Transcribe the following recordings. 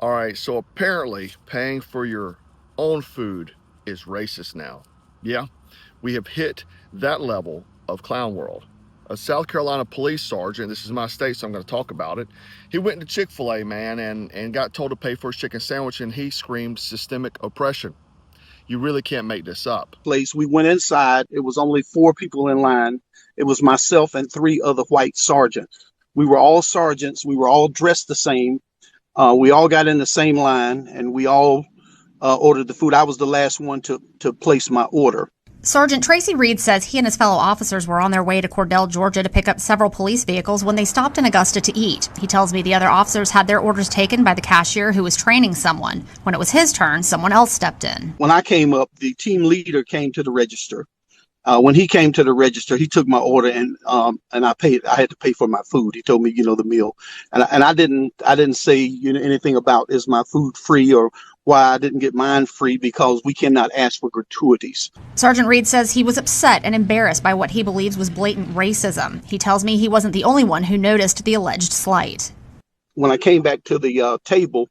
All right, so apparently paying for your own food is racist now. Yeah, we have hit that level of clown world. A South Carolina police sergeant, this is my state, so I'm going to talk about it. He went to Chick-fil-A, man, and got told to pay for his chicken sandwich, and he screamed systemic oppression. You really can't make this up. Place. We went inside. It was only four people in line. It was myself and three other white sergeants. We were all sergeants. We were all dressed the same. We all got in the same line, and we all ordered the food. I was the last one to place my order. Sergeant Tracy Reed says he and his fellow officers were on their way to Cordell, Georgia to pick up several police vehicles when they stopped in Augusta to eat. He tells me the other officers had their orders taken by the cashier who was training someone. When it was his turn, someone else stepped in. When I came up, the team leader came to the register. When he came to the register, he took my order and I paid. I had to pay for my food. He told me, the meal, and I didn't say anything about is my food free or why I didn't get mine free, because we cannot ask for gratuities. Sergeant Reed says he was upset and embarrassed by what he believes was blatant racism. He tells me he wasn't the only one who noticed the alleged slight. When I came back to the table,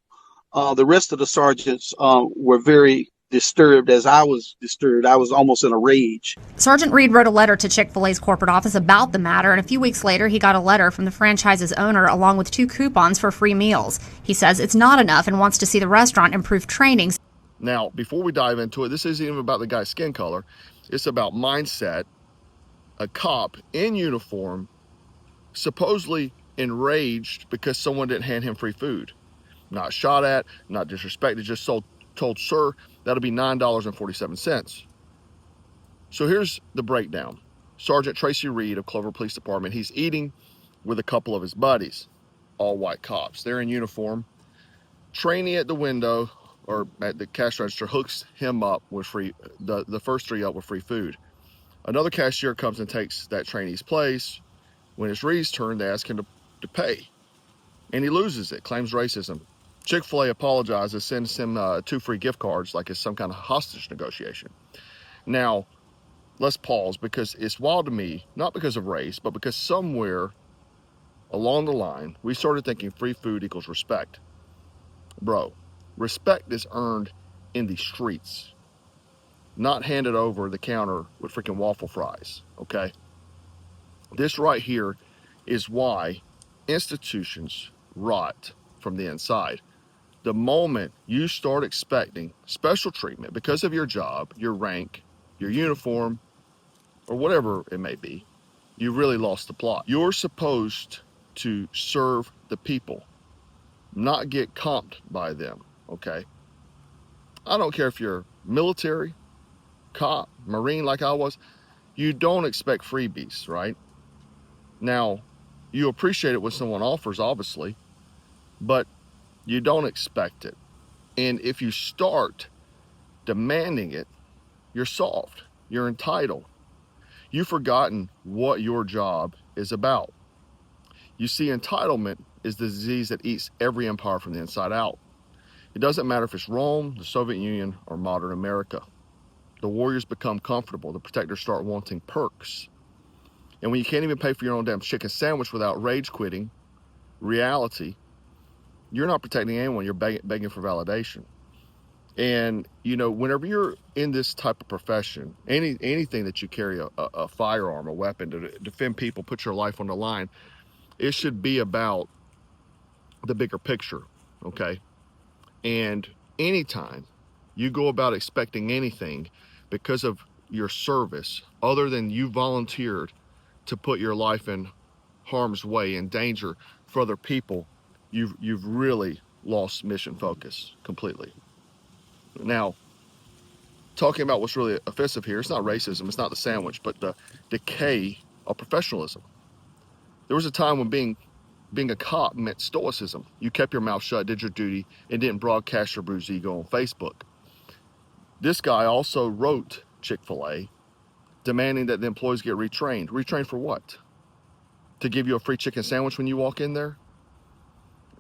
the rest of the sergeants were very disturbed, as I was disturbed. I was almost in a rage. Sergeant Reed wrote a letter to Chick-fil-A's corporate office about the matter, and a few weeks later he got a letter from the franchise's owner along with 2 coupons for free meals. He says it's not enough and wants to see the restaurant improve training. Now, before we dive into it, this isn't even about the guy's skin color. It's about mindset. A cop in uniform, supposedly enraged because someone didn't hand him free food. Not shot at, not disrespected, just told, sir, that'll be $9.47. So here's the breakdown. Sergeant Tracy Reed of Clover Police Department, he's eating with a couple of his buddies, all white cops. They're in uniform. Trainee at the window or at the cash register hooks him up with free, the first 3 up with free food. Another cashier comes and takes that trainee's place. When it's Reed's turn, they ask him to pay. And he loses it, claims racism. Chick-fil-A apologizes, sends him 2 free gift cards like it's some kind of hostage negotiation. Now, let's pause, because it's wild to me, not because of race, but because somewhere along the line, we started thinking free food equals respect. Bro, respect is earned in the streets, not handed over the counter with freaking waffle fries, okay? This right here is why institutions rot from the inside. The moment you start expecting special treatment because of your job, your rank, your uniform, or whatever it may be, you really lost the plot. You're supposed to serve the people, not get comped by them, okay? I don't care if you're military, cop, Marine like I was, you don't expect freebies, right? Now, you appreciate it when someone offers, obviously, but you don't expect it. And if you start demanding it, you're soft, you're entitled. You've forgotten what your job is about. You see, entitlement is the disease that eats every empire from the inside out. It doesn't matter if it's Rome, the Soviet Union, or modern America. The warriors become comfortable. The protectors start wanting perks. And when you can't even pay for your own damn chicken sandwich without rage quitting, reality, you're not protecting anyone. You're begging for validation. And, whenever you're in this type of profession, anything that you carry a firearm, a weapon to defend people, put your life on the line, it should be about the bigger picture, okay? And anytime you go about expecting anything because of your service, other than you volunteered to put your life in harm's way, in danger for other people, you've really lost mission focus completely. Now, talking about what's really offensive here, it's not racism, it's not the sandwich, but the decay of professionalism. There was a time when being a cop meant stoicism. You kept your mouth shut, did your duty, and didn't broadcast your bruised ego on Facebook. This guy also wrote Chick-fil-A demanding that the employees get retrained. Retrained for what? To give you a free chicken sandwich when you walk in there?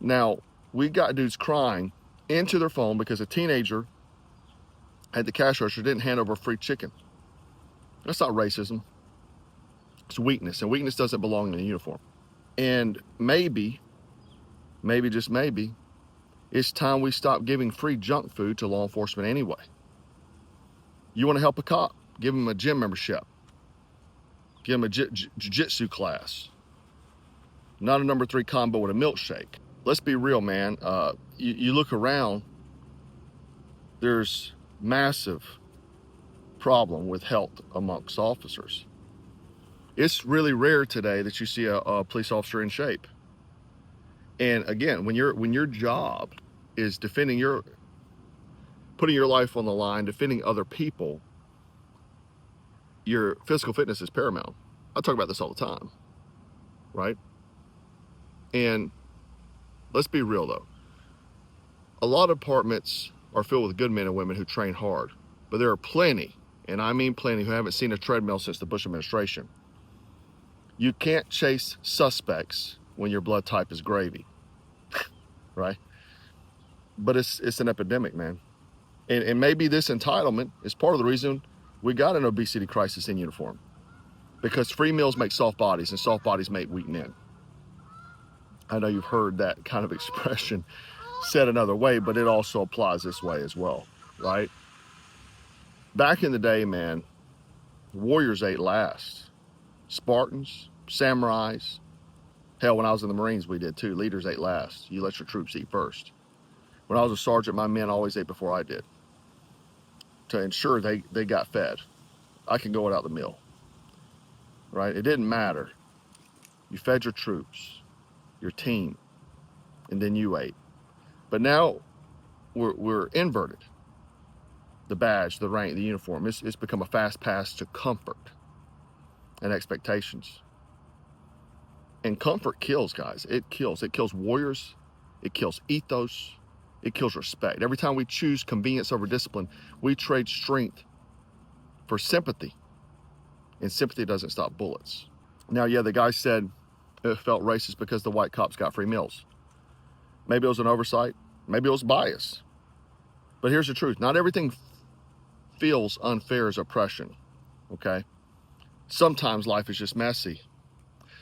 Now, we got dudes crying into their phone because a teenager at the cash register didn't hand over free chicken. That's not racism. It's weakness, and weakness doesn't belong in a uniform. And maybe, just maybe, It's time we stop giving free junk food to law enforcement anyway. You want to help a cop? Give him a gym membership. Give him a jiu-jitsu class. Not a number 3 combo with a milkshake. Let's be real, man. You look around, there's massive problem with health amongst officers. It's really rare today that you see a police officer in shape. And again, when your job is putting your life on the line, defending other people, your physical fitness is paramount. I talk about this all the time, right? And let's be real though. A lot of departments are filled with good men and women who train hard, but there are plenty, and I mean plenty, who haven't seen a treadmill since the Bush administration. You can't chase suspects when your blood type is gravy, right? But it's an epidemic, man. And maybe this entitlement is part of the reason we got an obesity crisis in uniform, because free meals make soft bodies and soft bodies make weak men. I know you've heard that kind of expression said another way, but it also applies this way as well, right? Back in the day, man, warriors ate last. Spartans, samurais, hell, when I was in the Marines, we did too. Leaders ate last. You let your troops eat first. When I was a sergeant, my men always ate before I did, to ensure they got fed. I can go without the meal, right? It didn't matter. You fed your troops, your team, and then you ate. But now we're inverted. The badge, the rank, the uniform, it's become a fast pass to comfort and expectations. And comfort kills, guys. It kills warriors. It kills ethos. It kills respect. Every time we choose convenience over discipline, we trade strength for sympathy. And sympathy doesn't stop bullets. Now, yeah, the guy said it felt racist because the white cops got free meals. Maybe it was an oversight. Maybe it was bias. But here's the truth. Not everything feels unfair as oppression, okay? Sometimes life is just messy.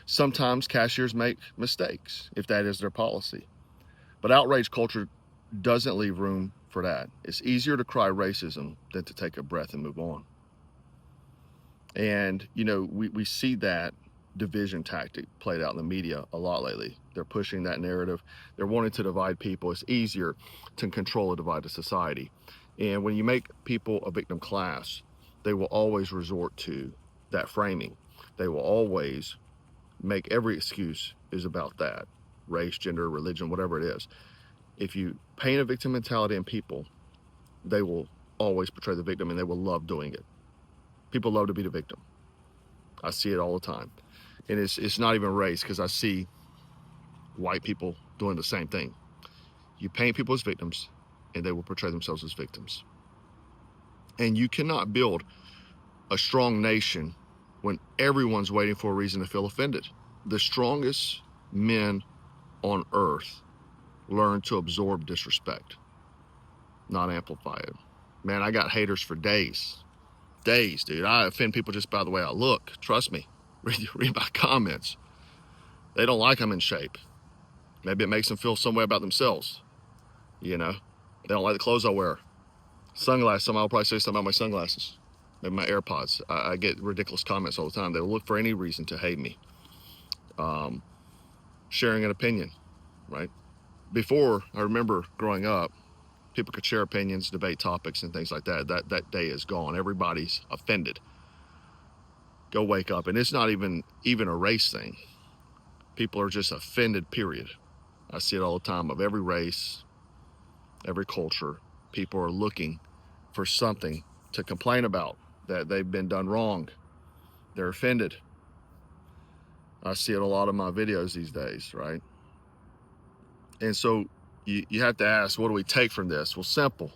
Sometimes cashiers make mistakes, if that is their policy. But outrage culture doesn't leave room for that. It's easier to cry racism than to take a breath and move on. And, you know, we see that division tactic played out in the media a lot lately. They're pushing that narrative. They're wanting to divide people. It's easier to control a divided society. And when you make people a victim class, they will always resort to that framing. They will always make every excuse is about that. Race, gender, religion, whatever it is. If you paint a victim mentality in people, they will always portray the victim, and they will love doing it. People love to be the victim. I see it all the time. And it's not even race, because I see white people doing the same thing. You paint people as victims, and they will portray themselves as victims. And you cannot build a strong nation when everyone's waiting for a reason to feel offended. The strongest men on earth learn to absorb disrespect, not amplify it. Man, I got haters for days. Days, dude. I offend people just by the way I look. Trust me. Read my comments. They don't like I'm in shape. Maybe it makes them feel some way about themselves. You know, they don't like the clothes I wear. Sunglasses, somebody will probably say something about my sunglasses. Maybe my AirPods. I get ridiculous comments all the time. They will look for any reason to hate me. Sharing an opinion, right? Before, I remember growing up, people could share opinions, debate topics, and things like that. That day is gone. Everybody's offended. Go wake up. And it's not even a race thing. People are just offended, period. I see it all the time, of every race, every culture. People are looking for something to complain about, that they've been done wrong. They're offended. I see it a lot of my videos these days, right? And so you have to ask, what do we take from this? Well, simple.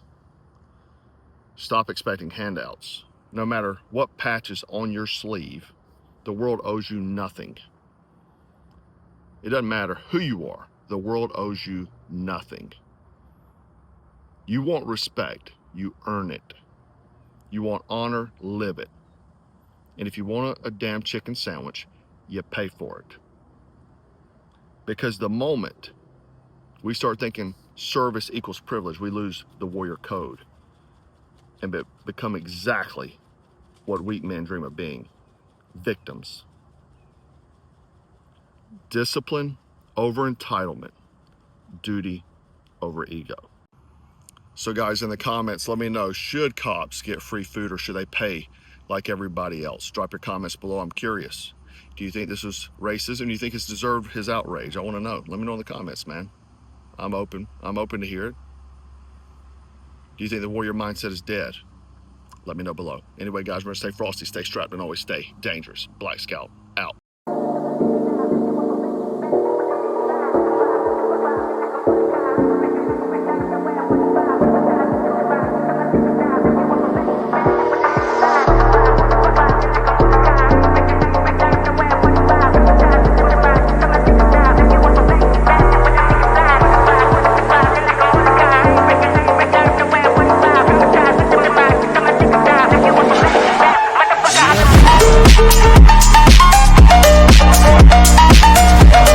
Stop expecting handouts. No matter what patch is on your sleeve, the world owes you nothing. It doesn't matter who you are. The world owes you nothing. You want respect, you earn it. You want honor, live it. And if you want a damn chicken sandwich, you pay for it. Because the moment we start thinking service equals privilege, we lose the warrior code and become exactly what weak men dream of being, victims. Discipline over entitlement, duty over ego. So guys, in the comments, let me know, should cops get free food or should they pay like everybody else? Drop your comments below. I'm curious. Do you think this was racism? Do you think it's deserved his outrage? I want to know. Let me know in the comments, man. I'm open to hear it. Do you think the warrior mindset is dead? Let me know below. Anyway, guys, we're going to stay frosty, stay strapped, and always stay dangerous. Black Scout.